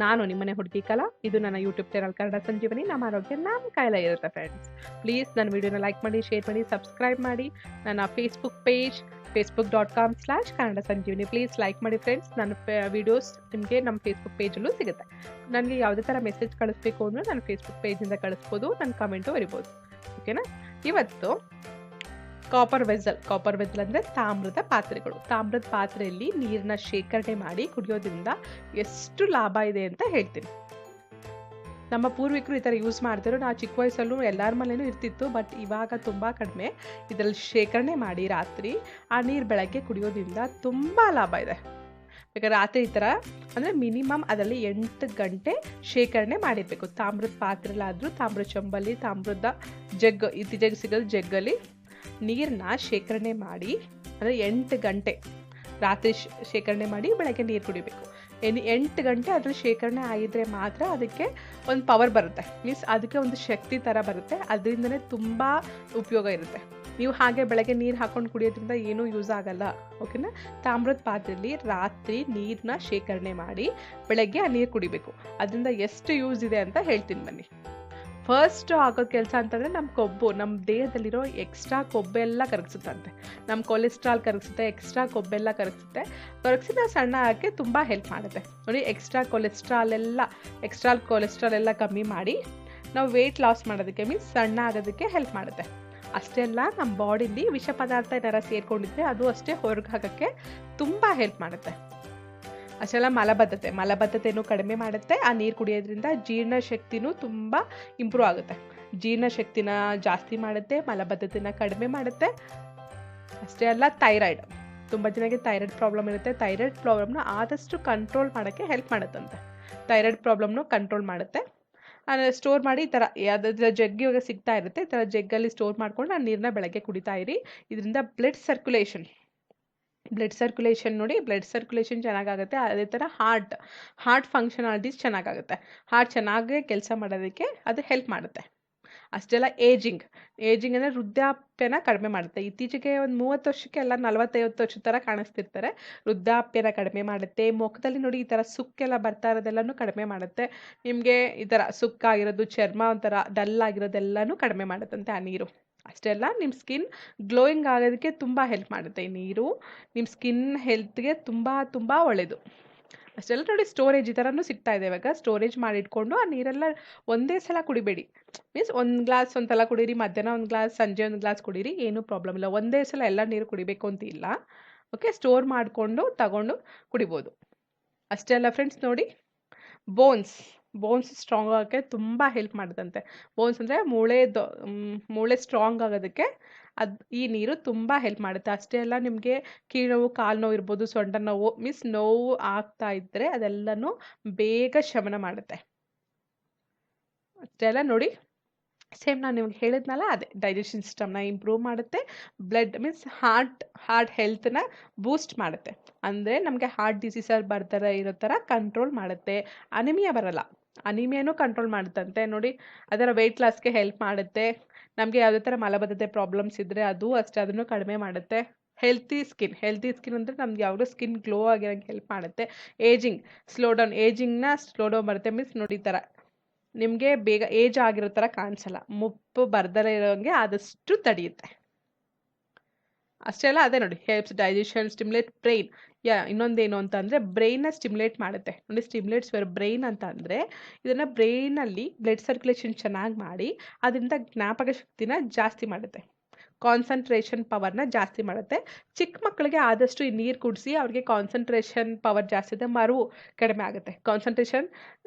ನಾನು ನಿಮ್ಮನೆ ಹುಡುಗಿ ಕಲಾ. ಇದು ನನ್ನ ಯೂಟ್ಯೂಬ್ ಚಾನಲ್ ಕನ್ನಡ ಸಂಜೀವನಿ. ನಮ್ಮ ಆರೋಗ್ಯ ನಮ್ಮ ಕೈಲೇ ಇರುತ್ತೆ ಫ್ರೆಂಡ್ಸ್. ಪ್ಲೀಸ್ ನನ್ನ ವಿಡಿಯೋನ ಲೈಕ್ ಮಾಡಿ, ಶೇರ್ ಮಾಡಿ, ಸಬ್ಸ್ಕ್ರೈಬ್ ಮಾಡಿ. ನನ್ನ ಫೇಸ್ಬುಕ್ ಪೇಜ್ facebook.com/ಕನ್ನಡ ಸಂಜೀವನಿ. ಪ್ಲೀಸ್ ಲೈಕ್ ಮಾಡಿ ಫ್ರೆಂಡ್ಸ್. ನನ್ನ ವಿಡಿಯೋಸ್ ನಿಮಗೆ ನಮ್ಮ ಫೇಸ್ಬುಕ್ ಪೇಜಲ್ಲೂ ಸಿಗುತ್ತೆ. ನನಗೆ ಯಾವುದೇ ಥರ ಮೆಸೇಜ್ ಕಳಿಸ್ಬೇಕು ಅಂದರೆ ನನ್ನ ಫೇಸ್ಬುಕ್ ಪೇಜಿಂದ ಕಳಿಸ್ಬೋದು, ನನ್ನ ಕಮೆಂಟು ಬರಿಬೋದು. ಓಕೆನಾ? ಇವತ್ತು ಕಾಪರ್ ವೆಸಲ್ ಅಂದರೆ ತಾಮ್ರದ ಪಾತ್ರೆಗಳು. ತಾಮ್ರದ ಪಾತ್ರೆಯಲ್ಲಿ ನೀರನ್ನ ಶೇಖರಣೆ ಮಾಡಿ ಕುಡಿಯೋದ್ರಿಂದ ಎಷ್ಟು ಲಾಭ ಇದೆ ಅಂತ ಹೇಳ್ತೀನಿ. ನಮ್ಮ ಪೂರ್ವಿಕರು ಈ ಥರ ಯೂಸ್ ಮಾಡ್ತಿರೋ, ನಾವು ಚಿಕ್ಕ ವಯಸ್ಸಲ್ಲೂ ಎಲ್ಲರ ಮನೇಲೂ ಇರ್ತಿತ್ತು. ಬಟ್ ಇವಾಗ ತುಂಬ ಕಡಿಮೆ. ಇದರಲ್ಲಿ ಶೇಖರಣೆ ಮಾಡಿ ರಾತ್ರಿ ಆ ನೀರು ಬೆಳಗ್ಗೆ ಕುಡಿಯೋದ್ರಿಂದ ತುಂಬ ಲಾಭ ಇದೆ. ಬೇಕಾದ್ರೆ ರಾತ್ರಿ ಈ ಥರ ಅಂದರೆ ಮಿನಿಮಮ್ ಅದರಲ್ಲಿ 8 ಗಂಟೆ ಶೇಖರಣೆ ಮಾಡಿರಬೇಕು. ತಾಮ್ರದ ಪಾತ್ರೆಲಾದರೂ, ತಾಮ್ರದ ಚೊಂಬಲ್ಲಿ, ತಾಮ್ರದ ಜಗ್, ಇತ್ತೀಚೆಗೆ ಸಿಗೋದು ಜಗ್ಗಲ್ಲಿ ನೀರನ್ನ ಶೇಖರಣೆ ಮಾಡಿ, ಅಂದರೆ 8 ಗಂಟೆ ರಾತ್ರಿ ಶೇಖರಣೆ ಮಾಡಿ ಬೆಳಗ್ಗೆ ನೀರು ಕುಡಿಬೇಕು. 8 ಗಂಟೆ ಅದ್ರಲ್ಲಿ ಶೇಖರಣೆ ಆಗಿದ್ರೆ ಮಾತ್ರ ಅದಕ್ಕೆ ಒಂದು ಪವರ್ ಬರುತ್ತೆ. ಮೀನ್ಸ್ ಅದಕ್ಕೆ ಒಂದು ಶಕ್ತಿ ಥರ ಬರುತ್ತೆ. ಅದರಿಂದನೇ ತುಂಬ ಉಪಯೋಗ ಇರುತ್ತೆ. ನೀವು ಹಾಗೆ ಬೆಳಗ್ಗೆ ನೀರು ಹಾಕೊಂಡು ಕುಡಿಯೋದ್ರಿಂದ ಏನೂ ಯೂಸ್ ಆಗಲ್ಲ. ಓಕೆನಾ? ತಾಮ್ರದ ಪಾತ್ರೆಯಲ್ಲಿ ರಾತ್ರಿ ನೀರನ್ನ ಶೇಖರಣೆ ಮಾಡಿ ಬೆಳಗ್ಗೆ ಆ ನೀರು ಕುಡಿಬೇಕು. ಅದರಿಂದ ಎಷ್ಟು ಯೂಸ್ ಇದೆ ಅಂತ ಹೇಳ್ತೀನಿ ಬನ್ನಿ. ಫಸ್ಟ್ ಆಗೋ ಕೆಲಸ ಅಂತಂದರೆ ನಮ್ಮ ಕೊಬ್ಬು, ನಮ್ಮ ದೇಹದಲ್ಲಿರೋ ಎಕ್ಸ್ಟ್ರಾ ಕೊಬ್ಬೆಲ್ಲ ಕರಗಿಸುತ್ತಂತೆ. ನಮ್ಮ ಕೊಲೆಸ್ಟ್ರಾಲ್ ಕರಗಿಸುತ್ತೆ, ಎಕ್ಸ್ಟ್ರಾ ಕೊಬ್ಬೆಲ್ಲ ಕರಗಿಸಿ ನಾವು ಸಣ್ಣ ಆಗೋಕ್ಕೆ ತುಂಬ ಹೆಲ್ಪ್ ಮಾಡುತ್ತೆ. ನೋಡಿ, ಎಕ್ಸ್ಟ್ರಾ ಕೊಲೆಸ್ಟ್ರಾಲ್ ಎಲ್ಲ ಕಮ್ಮಿ ಮಾಡಿ ನಾವು ವೆಯ್ಟ್ ಲಾಸ್ ಮಾಡೋದಕ್ಕೆ, ಮೀನ್ಸ್ ಸಣ್ಣ ಆಗೋದಕ್ಕೆ ಹೆಲ್ಪ್ ಮಾಡುತ್ತೆ. ಅಷ್ಟೇ ಅಲ್ಲ, ನಮ್ಮ ಬಾಡಿಲಿ ವಿಷ ಪದಾರ್ಥ ಏನಾರ ಸೇರ್ಕೊಂಡಿದ್ರೆ ಅದು ಅಷ್ಟೇ ಹೊರಗೆ ಹಾಕೋಕ್ಕೆ ತುಂಬ ಹೆಲ್ಪ್ ಮಾಡುತ್ತೆ. ಅಷ್ಟೆಲ್ಲ ಮಲಬದ್ಧತೆನೂ ಕಡಿಮೆ ಮಾಡುತ್ತೆ. ಆ ನೀರು ಕುಡಿಯೋದ್ರಿಂದ ಜೀರ್ಣಶಕ್ತಿನೂ ತುಂಬ ಇಂಪ್ರೂವ್ ಆಗುತ್ತೆ. ಜೀರ್ಣಶಕ್ತಿನ ಜಾಸ್ತಿ ಮಾಡುತ್ತೆ, ಮಲಬದ್ಧತೆನ ಕಡಿಮೆ ಮಾಡುತ್ತೆ. ಅಷ್ಟೇ ಅಲ್ಲ, ತುಂಬ ಜನಕ್ಕೆ ಥೈರಾಯ್ಡ್ ಪ್ರಾಬ್ಲಮ್ ಇರುತ್ತೆ. ಥೈರಾಯ್ಡ್ ಪ್ರಾಬ್ಲಮ್ನ ಆದಷ್ಟು ಕಂಟ್ರೋಲ್ ಮಾಡೋಕ್ಕೆ ಹೆಲ್ಪ್ ಮಾಡುತ್ತಂತೆ. ಥೈರಾಯ್ಡ್ ಪ್ರಾಬ್ಲಮ್ನು ಕಂಟ್ರೋಲ್ ಮಾಡುತ್ತೆ. ಸ್ಟೋರ್ ಮಾಡಿ ಈ ಥರ ಯಾವುದಾದ್ರೂ ಜಗ್ ಇವಾಗ ಸಿಗ್ತಾ ಇರುತ್ತೆ, ಈ ಥರ ಜಗ್ಗಲ್ಲಿ ಸ್ಟೋರ್ ಮಾಡ್ಕೊಂಡು ಆ ನೀರನ್ನ ಬೆಳಗ್ಗೆ ಕುಡಿತಾ ಇರಿ. ಇದರಿಂದ ಬ್ಲಡ್ ಸರ್ಕ್ಯುಲೇಷನ್ ನೋಡಿ, ಬ್ಲಡ್ ಸರ್ಕ್ಯುಲೇಷನ್ ಚೆನ್ನಾಗಾಗುತ್ತೆ. ಅದೇ ಥರ ಹಾರ್ಟ್ ಫಂಕ್ಷನಾಲಿಟೀಸ್ ಚೆನ್ನಾಗಾಗುತ್ತೆ. ಹಾರ್ಟ್ ಚೆನ್ನಾಗಿ ಕೆಲಸ ಮಾಡೋದಕ್ಕೆ ಅದು ಹೆಲ್ಪ್ ಮಾಡುತ್ತೆ. ಅಷ್ಟೆಲ್ಲ ಏಜಿಂಗ್ ಅಂದರೆ ವೃದ್ಧಾಪ್ಯನ ಕಡಿಮೆ ಮಾಡುತ್ತೆ. ಇತ್ತೀಚೆಗೆ ಒಂದು 30 ವರ್ಷಕ್ಕೆ ಎಲ್ಲ 40-50 ವರ್ಷದ ಥರ ಕಾಣಿಸ್ತಿರ್ತಾರೆ. ವೃದ್ಧಾಪ್ಯನ ಕಡಿಮೆ ಮಾಡುತ್ತೆ. ಮುಖದಲ್ಲಿ ನೋಡಿ ಈ ಥರ ಸುಕ್ಕೆಲ್ಲ ಬರ್ತಾ ಇರೋದೆಲ್ಲನೂ ಕಡಿಮೆ ಮಾಡುತ್ತೆ. ನಿಮಗೆ ಈ ಥರ ಸುಕ್ಕಾಗಿರೋದು, ಚರ್ಮ ಒಂಥರ ಡಲ್ ಆಗಿರೋದೆಲ್ಲನೂ ಕಡಿಮೆ ಮಾಡುತ್ತಂತೆ ಆ ನೀರು. ಅಷ್ಟೇ ಅಲ್ಲ, ನಿಮ್ಮ ಸ್ಕಿನ್ ಗ್ಲೋಯಿಂಗ್ ಆಗೋದಕ್ಕೆ ತುಂಬ ಹೆಲ್ಪ್ ಮಾಡುತ್ತೆ ಈ ನೀರು. ನಿಮ್ಮ ಸ್ಕಿನ್ ಹೆಲ್ತ್ಗೆ ತುಂಬ ಒಳ್ಳೆಯದು. ಅಷ್ಟೆಲ್ಲ ನೋಡಿ, ಸ್ಟೋರೇಜ್ ಈ ಥರನೂ ಸಿಗ್ತಾ ಇದೆ ಇವಾಗ. ಸ್ಟೋರೇಜ್ ಮಾಡಿಟ್ಕೊಂಡು ಆ ನೀರೆಲ್ಲ ಒಂದೇ ಸಲ ಕುಡಿಬೇಡಿ. ಮೀನ್ಸ್ ಒಂದು ಗ್ಲಾಸ್ ಒಂದು ಸಲ ಕುಡೀರಿ, ಮಧ್ಯಾಹ್ನ ಒಂದು ಗ್ಲಾಸ್, ಸಂಜೆ ಒಂದು ಗ್ಲಾಸ್ ಕುಡೀರಿ, ಏನೂ ಪ್ರಾಬ್ಲಮ್ ಇಲ್ಲ. ಒಂದೇ ಸಲ ಎಲ್ಲ ನೀರು ಕುಡಿಬೇಕು ಅಂತ ಇಲ್ಲ. ಓಕೆ, ಸ್ಟೋರ್ ಮಾಡಿಕೊಂಡು ತಗೊಂಡು ಕುಡಿಬೋದು. ಅಷ್ಟೇ ಅಲ್ಲ ಫ್ರೆಂಡ್ಸ್, ನೋಡಿ, ಬೋನ್ಸ್ ಸ್ಟ್ರಾಂಗ್ ಆಗೋಕ್ಕೆ ತುಂಬ ಹೆಲ್ಪ್ ಮಾಡುತ್ತಂತೆ. ಬೋನ್ಸ್ ಅಂದರೆ ಮೂಳೆ ಸ್ಟ್ರಾಂಗ್ ಆಗೋದಕ್ಕೆ ಈ ನೀರು ತುಂಬ ಹೆಲ್ಪ್ ಮಾಡುತ್ತೆ. ಅಷ್ಟೇ ಅಲ್ಲ, ನಿಮಗೆ ಕೀಳು ಕಾಲು ನೋವು ಇರ್ಬೋದು, ಸೊಂಟ ನೋವು, ನೋವು ಆಗ್ತಾ ಇದ್ದರೆ ಅದೆಲ್ಲನೂ ಬೇಗ ಶಮನ ಮಾಡುತ್ತೆ. ಅಷ್ಟೇ ಅಲ್ಲ, ನೋಡಿ, ಸೇಮ್ ನಾನು ನಿಮ್ಗೆ ಹೇಳಿದ್ನಲ್ಲ, ಅದೇ ಡೈಜೆಷನ್ ಸಿಸ್ಟಮ್ನ ಇಂಪ್ರೂವ್ ಮಾಡುತ್ತೆ. ಬ್ಲಡ್ ಹಾರ್ಟ್ ಹೆಲ್ತ್ನ ಬೂಸ್ಟ್ ಮಾಡುತ್ತೆ. ಅಂದರೆ ನಮಗೆ ಹಾರ್ಟ್ ಡಿಸೀಸಲ್ಲಿ ಬರ್ತಾರೆ ಇರೋ ಥರ ಕಂಟ್ರೋಲ್ ಮಾಡುತ್ತೆ. ಅನಿಮಿಯಾ ಬರಲ್ಲ, ಅನಿಮಿಯಾನೂ ಕಂಟ್ರೋಲ್ ಮಾಡುತ್ತಂತೆ. ನೋಡಿ, ಅದರ ವೆಯ್ಟ್ ಲಾಸ್ಗೆ ಹೆಲ್ಪ್ ಮಾಡುತ್ತೆ. ನಮಗೆ ಯಾವುದೇ ಥರ ಮಲಬದ್ಧತೆ ಪ್ರಾಬ್ಲಮ್ಸ್ ಇದ್ದರೆ ಅದು ಅಷ್ಟೇ, ಅದನ್ನು ಕಡಿಮೆ ಮಾಡುತ್ತೆ. ಹೆಲ್ತಿ ಸ್ಕಿನ್ ಅಂದರೆ ನಮ್ಗೆ ಯಾವುದೋ ಸ್ಕಿನ್ ಗ್ಲೋ ಆಗಿರೋಂಗೆ ಹೆಲ್ಪ್ ಮಾಡುತ್ತೆ. ಏಜಿಂಗ್ನ ಸ್ಲೋ ಡೌನ್ ಮಾಡುತ್ತೆ. ಮೀನ್ಸ್ ನೋಡಿ, ಈ ಥರ ನಿಮಗೆ ಬೇಗ ಏಜ್ ಆಗಿರೋ ಥರ ಕಾಣಿಸಲ್ಲ, ಮುಪ್ಪು ಬರ್ದಲೇ ಇರೋಂಗೆ ಆದಷ್ಟು ತಡೆಯುತ್ತೆ. ಅಷ್ಟೇ ಅಲ್ಲ, ಅದೇ ನೋಡಿ, ಹೆಲ್ಪ್ಸ್ ಡೈಜೆಷನ್, ಸ್ಟಿಮ್ಯುಲೇಟ್ ಬ್ರೈನ್. ಇನ್ನೊಂದೇನು ಅಂತ ಅಂದರೆ ಬ್ರೈನ್ನ ಸ್ಟಿಮ್ಯುಲೇಟ್ ಮಾಡುತ್ತೆ. ನೋಡಿ, ಸ್ಟಿಮ್ಯುಲೇಟ್ಸ್ ಯುವರ್ ಬ್ರೈನ್ ಅಂತ ಅಂದರೆ ಇದನ್ನು ಬ್ರೈನಲ್ಲಿ ಬ್ಲಡ್ ಸರ್ಕ್ಯುಲೇಷನ್ ಚೆನ್ನಾಗಿ ಮಾಡಿ ಅದರಿಂದ ಜ್ಞಾಪಕ ಶಕ್ತಿನ ಜಾಸ್ತಿ ಮಾಡುತ್ತೆ. ಕಾನ್ಸಂಟ್ರೇಷನ್ ಪವರ್ನ ಜಾಸ್ತಿ ಮಾಡುತ್ತೆ. ಚಿಕ್ಕ ಮಕ್ಕಳಿಗೆ ಆದಷ್ಟು ಈ ನೀರು ಕುಡಿಸಿ, ಅವ್ರಿಗೆ ಕಾನ್ಸಂಟ್ರೇಷನ್ ಪವರ್ ಜಾಸ್ತಿ ಇದೆ, ಮರುವು ಕಡಿಮೆ ಆಗುತ್ತೆ. ಕಾನ್ಸಂಟ್ರೇಷನ್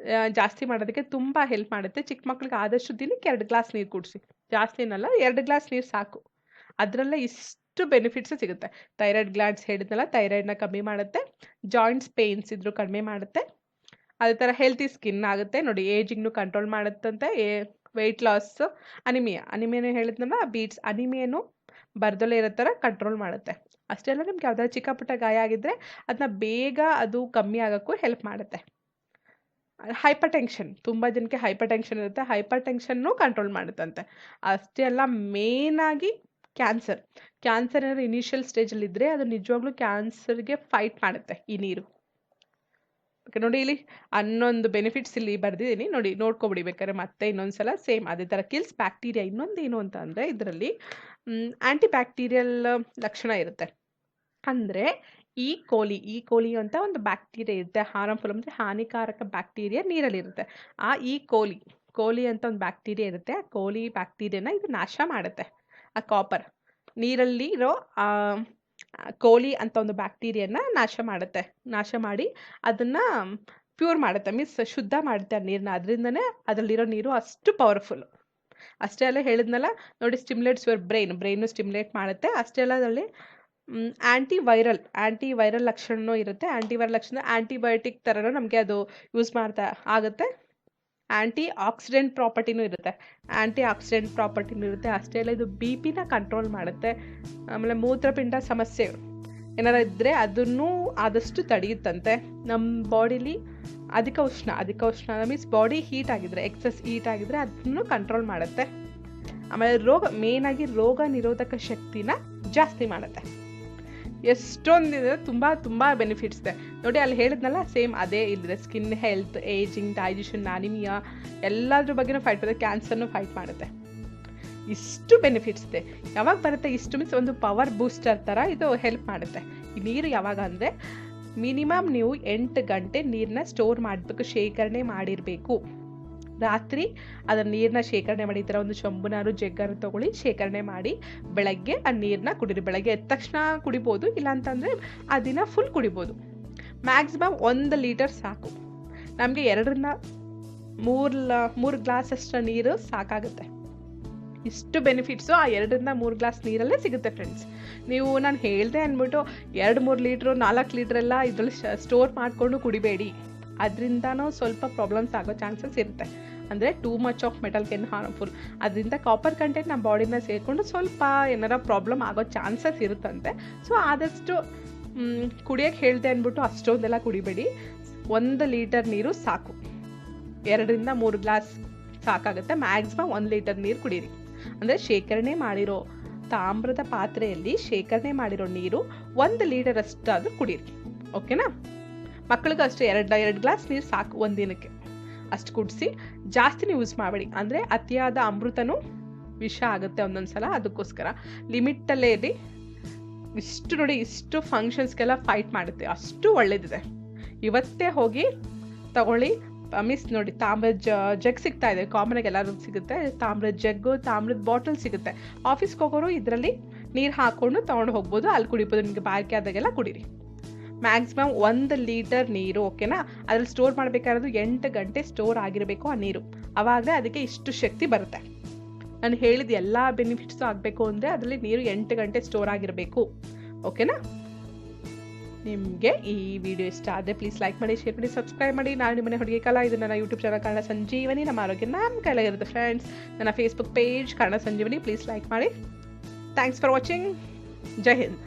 ಜಾಸ್ತಿ ಮಾಡೋದಕ್ಕೆ ತುಂಬ ಹೆಲ್ಪ್ ಮಾಡುತ್ತೆ. ಚಿಕ್ಕ ಮಕ್ಕಳಿಗೆ ಆದಷ್ಟು ದಿನಕ್ಕೆ 2 ಗ್ಲಾಸ್ ನೀರು ಕುಡಿಸಿ. ಜಾಸ್ತಿ ಏನಲ್ಲ, 2 ಗ್ಲಾಸ್ ನೀರು ಸಾಕು. ಅದರಲ್ಲೇ ಇಷ್ಟು ಬೆನಿಫಿಟ್ಸ್ ಸಿಗುತ್ತೆ. ಥೈರಾಯ್ಡ್ ಗ್ಲ್ಯಾಂಡ್ಸ್ ಹೇಳಿದ್ನಲ್ಲ, ಥೈರಾಯ್ಡ್ನ ಕಮ್ಮಿ ಮಾಡುತ್ತೆ. ಜಾಯಿಂಟ್ಸ್ ಪೇಯ್ನ್ಸ್ ಇದ್ರೂ ಕಡಿಮೆ ಮಾಡುತ್ತೆ. ಅದೇ ಥರ ಹೆಲ್ತಿ ಸ್ಕಿನ್ ಆಗುತ್ತೆ. ನೋಡಿ, ಏಜಿಂಗ್ನು ಕಂಟ್ರೋಲ್ ಮಾಡುತ್ತಂತೆ. ವೆಯ್ಟ್ ಲಾಸ್, ಅನಿಮಿಯಾನು ಹೇಳಿದ್ನಲ್ಲ, ಅನಿಮಿಯಾನು ಬರ್ದಲೇ ಇರೋ ಥರ ಕಂಟ್ರೋಲ್ ಮಾಡುತ್ತೆ. ಅಷ್ಟೇ ಅಲ್ಲ, ನಿಮ್ಗೆ ಯಾವ್ದಾದ್ರು ಚಿಕ್ಕ ಪುಟ್ಟ ಗಾಯ ಆಗಿದ್ದರೆ ಅದನ್ನ ಬೇಗ ಅದು ಕಮ್ಮಿ ಆಗೋಕ್ಕೂ ಹೆಲ್ಪ್ ಮಾಡುತ್ತೆ. ಹೈಪರ್ ಟೆನ್ಷನ್, ತುಂಬ ಜನಕ್ಕೆ ಹೈಪರ್ ಟೆನ್ಷನ್ ಇರುತ್ತೆ, ಹೈಪರ್ ಟೆನ್ಷನ್ನು ಕಂಟ್ರೋಲ್ ಮಾಡುತ್ತಂತೆ. ಅಷ್ಟೇ ಅಲ್ಲ, ಮೇನಾಗಿ ಕ್ಯಾನ್ಸರ್ ಏನಾದ್ರು ಇನಿಷಿಯಲ್ ಸ್ಟೇಜಲ್ಲಿದ್ದರೆ ಅದು ನಿಜವಾಗ್ಲೂ ಕ್ಯಾನ್ಸರ್ಗೆ ಫೈಟ್ ಮಾಡುತ್ತೆ ಈ ನೀರು. ನೋಡಿ ಇಲ್ಲಿ ಹನ್ನೊಂದು ಬೆನಿಫಿಟ್ಸ್ ಇಲ್ಲಿ ಬರ್ದಿದ್ದೀನಿ ನೋಡಿ, ನೋಡ್ಕೊಬಿಡಿ ಬೇಕಾದ್ರೆ ಮತ್ತೆ ಇನ್ನೊಂದ್ಸಲ ಸೇಮ್ ಅದೇ ಥರ ಕಿಲ್ಸ್ ಬ್ಯಾಕ್ಟೀರಿಯಾ. ಇನ್ನೊಂದೇನು ಅಂತ ಅಂದರೆ ಇದರಲ್ಲಿ ಆ್ಯಂಟಿ ಬ್ಯಾಕ್ಟೀರಿಯಲ್ ಲಕ್ಷಣ ಇರುತ್ತೆ. ಅಂದರೆ ಈ ಕೋಲಿ ಅಂತ ಒಂದು ಬ್ಯಾಕ್ಟೀರಿಯಾ ಇರುತ್ತೆ, ಹಾರ್ಮ್ಫುಲ್ ಅಂದರೆ ಹಾನಿಕಾರಕ ಬ್ಯಾಕ್ಟೀರಿಯಾ ನೀರಲ್ಲಿರುತ್ತೆ. ಆ ಕೋಲಿ ಅಂತ ಒಂದು ಬ್ಯಾಕ್ಟೀರಿಯಾ ಇರುತ್ತೆ, ಆ ಕೋಲಿ ಬ್ಯಾಕ್ಟೀರಿಯಾನ ಇದು ನಾಶ ಮಾಡುತ್ತೆ. ಆ ಕಾಪರ್ ನೀರಲ್ಲಿ ಇರೋ ಕೋಲಿ ಅಂತ ಒಂದು ಬ್ಯಾಕ್ಟೀರಿಯಾನ ನಾಶ ಮಾಡಿ ಅದನ್ನು ಪ್ಯೂರ್ ಮಾಡುತ್ತೆ, ಮೀನ್ಸ್ ಶುದ್ಧ ಮಾಡುತ್ತೆ ಆ ನೀರನ್ನ. ಅದರಿಂದನೇ ಅದರಲ್ಲಿರೋ ನೀರು ಅಷ್ಟು ಪವರ್ಫುಲ್. ಅಷ್ಟೇ ಅಲ್ಲ ಹೇಳಿದ್ನಲ್ಲ ನೋಡಿ, ಸ್ಟಿಮ್ಯುಲೇಟ್ಸ್ ಯುವರ್ ಬ್ರೈನು ಸ್ಟಿಮ್ಯುಲೇಟ್ ಮಾಡುತ್ತೆ. ಅಷ್ಟೇ ಅಲ್ಲ ಅದರಲ್ಲಿ ಆ್ಯಂಟಿ ವೈರಲ್ ಲಕ್ಷಣವೂ ಇರುತ್ತೆ. ಆ್ಯಂಟಿವೈರಲ್ ಲಕ್ಷಣ ಆ್ಯಂಟಿಬಯೋಟಿಕ್ ಥರನೂ ನಮಗೆ ಅದು ಯೂಸ್ ಆಗುತ್ತೆ. ಆ್ಯಂಟಿ ಆಕ್ಸಿಡೆಂಟ್ ಪ್ರಾಪರ್ಟಿನೂ ಇರುತ್ತೆ. ಅಷ್ಟೇ ಅಲ್ಲ ಇದು BP ಕಂಟ್ರೋಲ್ ಮಾಡುತ್ತೆ. ಆಮೇಲೆ ಮೂತ್ರಪಿಂಡ ಸಮಸ್ಯೆ ಏನಾರ ಇದ್ದರೆ ಅದನ್ನು ಆದಷ್ಟು ತಡೆಯುತ್ತಂತೆ. ನಮ್ಮ ಬಾಡಿಲಿ ಅಧಿಕ ಉಷ್ಣ ಮೀನ್ಸ್ ಬಾಡಿ ಹೀಟ್ ಆಗಿದ್ರೆ, ಎಕ್ಸಸ್ ಹೀಟ್ ಆಗಿದ್ರೆ ಅದನ್ನು ಕಂಟ್ರೋಲ್ ಮಾಡುತ್ತೆ. ಆಮೇಲೆ ಮೇಯ್ನಾಗಿ ರೋಗ ನಿರೋಧಕ ಶಕ್ತಿನ ಜಾಸ್ತಿ ಮಾಡುತ್ತೆ. ಎಷ್ಟೊಂದಿದೆ, ತುಂಬ ಬೆನಿಫಿಟ್ಸ್ ಇದೆ ನೋಡಿ. ಅಲ್ಲಿ ಹೇಳಿದ್ನಲ್ಲ ಸೇಮ್ ಅದೇ ಇಲ್ಲಿದೆ. Skin health, ageing, digestion, anaemia ಎಲ್ಲದ್ರ ಬಗ್ಗೆನೂ ಫೈಟ್ ಮಾಡುತ್ತೆ. ಕ್ಯಾನ್ಸರ್ನು ಫೈಟ್ ಮಾಡುತ್ತೆ. ಇಷ್ಟು ಬೆನಿಫಿಟ್ಸ್ ಇದೆ. ಯಾವಾಗ ಬರುತ್ತೆ ಇಷ್ಟು ಮೀನ್ಸ್ ಒಂದು ಪವರ್ ಬೂಸ್ಟರ್ ಥರ ಇದು ಹೆಲ್ಪ್ ಮಾಡುತ್ತೆ. ಈ ನೀರು ಯಾವಾಗ ಅಂದರೆ ಮಿನಿಮಮ್ ನೀವು 8 ಗಂಟೆ ನೀರನ್ನ ಸ್ಟೋರ್ ಮಾಡಬೇಕು, ಶೇಖರಣೆ ಮಾಡಿರಬೇಕು. ರಾತ್ರಿ ಅದನ್ನ ನೀರನ್ನ ಶೇಖರಣೆ ಮಾಡಿ, ಈ ಥರ ಒಂದು ಚೊಂಬುನಾರು ಜಗ್ಗಾರು ತೊಗೊಳ್ಳಿ, ಶೇಖರಣೆ ಮಾಡಿ ಬೆಳಗ್ಗೆ ಆ ನೀರನ್ನ ಕುಡೀರಿ. ಬೆಳಗ್ಗೆ ಎದ್ದ ತಕ್ಷಣ ಕುಡಿಬೋದು, ಇಲ್ಲಾಂತಂದರೆ ಆ ದಿನ ಫುಲ್ ಕುಡಿಬೋದು. ಮ್ಯಾಕ್ಸಿಮಮ್ 1 ಲೀಟರ್ ಸಾಕು. ನಮಗೆ 2ರಿಂದ 3 ಗ್ಲಾಸ್ ಅಷ್ಟು ನೀರು ಸಾಕಾಗುತ್ತೆ. ಇಷ್ಟು ಬೆನಿಫಿಟ್ಸು ಆ 2ರಿಂದ 3 ಗ್ಲಾಸ್ ನೀರಲ್ಲೇ ಸಿಗುತ್ತೆ ಫ್ರೆಂಡ್ಸ್. ನೀವು ನಾನು ಹೇಳಿದೆ ಅಂದ್ಬಿಟ್ಟು 2-3 ಲೀಟ್ರು 4 ಲೀಟ್ರೆಲ್ಲ ಇದರಲ್ಲಿ ಸ್ಟೋರ್ ಮಾಡಿಕೊಂಡು ಕುಡಿಬೇಡಿ. ಅದರಿಂದನೂ ಸ್ವಲ್ಪ ಪ್ರಾಬ್ಲಮ್ಸ್ ಆಗೋ ಚಾನ್ಸಸ್ ಇರುತ್ತೆ. ಅಂದರೆ too much of metal Ken harmful. ಅದರಿಂದ ಕಾಪರ್ ಕಂಟೆಂಟ್ ನಮ್ಮ ಬಾಡಿನ ಸೇರಿಕೊಂಡು ಸ್ವಲ್ಪ ಏನಾರ ಪ್ರಾಬ್ಲಮ್ ಆಗೋ ಚಾನ್ಸಸ್ ಇರುತ್ತಂತೆ. ಸೊ ಆದಷ್ಟು ಕುಡಿಯೋಕ್ಕೆ ಹೇಳಿದೆ ಅಂದ್ಬಿಟ್ಟು ಅಷ್ಟೊಂದೆಲ್ಲ ಕುಡಿಬೇಡಿ. 1 ಲೀಟರ್ ನೀರು ಸಾಕು. 2ರಿಂದ 3 ಗ್ಲಾಸ್ ಸಾಕಾಗುತ್ತೆ. ಮ್ಯಾಕ್ಸಿಮಮ್ 1 ಲೀಟರ್ ನೀರು ಕುಡೀರಿ. ಅಂದರೆ ಶೇಖರಣೆ ಮಾಡಿರೋ ತಾಮ್ರದ ಪಾತ್ರೆಯಲ್ಲಿ ಶೇಖರಣೆ ಮಾಡಿರೋ ನೀರು 1 ಲೀಟರ್ ಅಷ್ಟಾದರೂ ಕುಡೀರಿ. ಓಕೆನಾ? ಮಕ್ಕಳಿಗೂ ಅಷ್ಟೇ 2 ಗ್ಲಾಸ್ ನೀರು ಸಾಕು ಒಂದಿನಕ್ಕೆ. ಅಷ್ಟು ಕುಡಿಸಿ, ಜಾಸ್ತಿನೇ ಯೂಸ್ ಮಾಡಬೇಡಿ. ಅಂದರೆ ಅತಿಯಾದ ಅಮೃತನೂ ವಿಷ ಆಗುತ್ತೆ ಒಂದೊಂದು ಸಲ. ಅದಕ್ಕೋಸ್ಕರ ಲಿಮಿಟಲ್ಲೇ ಇರಿ. ಇಷ್ಟು ಫಂಕ್ಷನ್ಸ್ಗೆಲ್ಲ ಫೈಟ್ ಮಾಡುತ್ತೆ, ಅಷ್ಟು ಒಳ್ಳೇದಿದೆ. ಇವತ್ತೇ ಹೋಗಿ ತಗೊಳ್ಳಿ. ಮಿಸ್ ನೋಡಿ, ತಾಮ್ರದ ಜಗ್ ಸಿಗ್ತಾ ಇದೆ, ಕಾಮನಾಗಿ ಎಲ್ಲರಿಗೂ ಸಿಗುತ್ತೆ. ತಾಮ್ರದ ಜಗ್ಗು, ತಾಮ್ರದ ಬಾಟಲ್ ಸಿಗುತ್ತೆ. ಆಫೀಸ್ಗೆ ಹೋಗೋರು ಇದರಲ್ಲಿ ನೀರು ಹಾಕ್ಕೊಂಡು ತೊಗೊಂಡು ಹೋಗ್ಬೋದು, ಅಲ್ಲಿ ಕುಡಿಬೋದು. ನಿಮಗೆ ಬಾರಿಕೆ ಆದಾಗೆಲ್ಲ ಕುಡೀರಿ. ಮ್ಯಾಕ್ಸಿಮಮ್ 1 ಲೀಟರ್ ನೀರು. ಓಕೆನಾ? ಅದ್ರಲ್ಲಿ ಸ್ಟೋರ್ ಮಾಡಬೇಕಾದ್ರೆ 8 ಗಂಟೆ ಸ್ಟೋರ್ ಆಗಿರಬೇಕು ಆ ನೀರು. ಆವಾಗ ಅದಕ್ಕೆ ಇಷ್ಟು ಶಕ್ತಿ ಬರುತ್ತೆ. ನಾನು ಹೇಳಿದ ಎಲ್ಲ ಬೆನಿಫಿಟ್ಸು ಆಗಬೇಕು ಅಂದರೆ ಅದರಲ್ಲಿ ನೀರು 8 ಗಂಟೆ ಸ್ಟೋರ್ ಆಗಿರಬೇಕು. ಓಕೆನಾ? ನಿಮಗೆ ಈ ವಿಡಿಯೋ ಇಷ್ಟ ಆದರೆ ಪ್ಲೀಸ್ ಲೈಕ್ ಮಾಡಿ, ಶೇರ್ ಮಾಡಿ, ಸಬ್ಸ್ಕ್ರೈಬ್ ಮಾಡಿ. ನಾನು ನಿಮ್ಮನೆ ಹುಡುಗಿ ಕಲಾ. ಇದು ನನ್ನ ಯೂಟ್ಯೂಬ್ ಚಾನಲ್ ಕನ್ನಡ ಸಂಜೀವನಿ. ನಮ್ಮ ಆರೋಗ್ಯ ನಮ್ಮ ಕೈಲಾಗಿರುತ್ತೆ ಫ್ರೆಂಡ್ಸ್. ನನ್ನ Facebook page Kannada Sanjeevani. Please like ಮಾಡಿ. Thanks for watching. ಜೈ ಹಿಂದ್.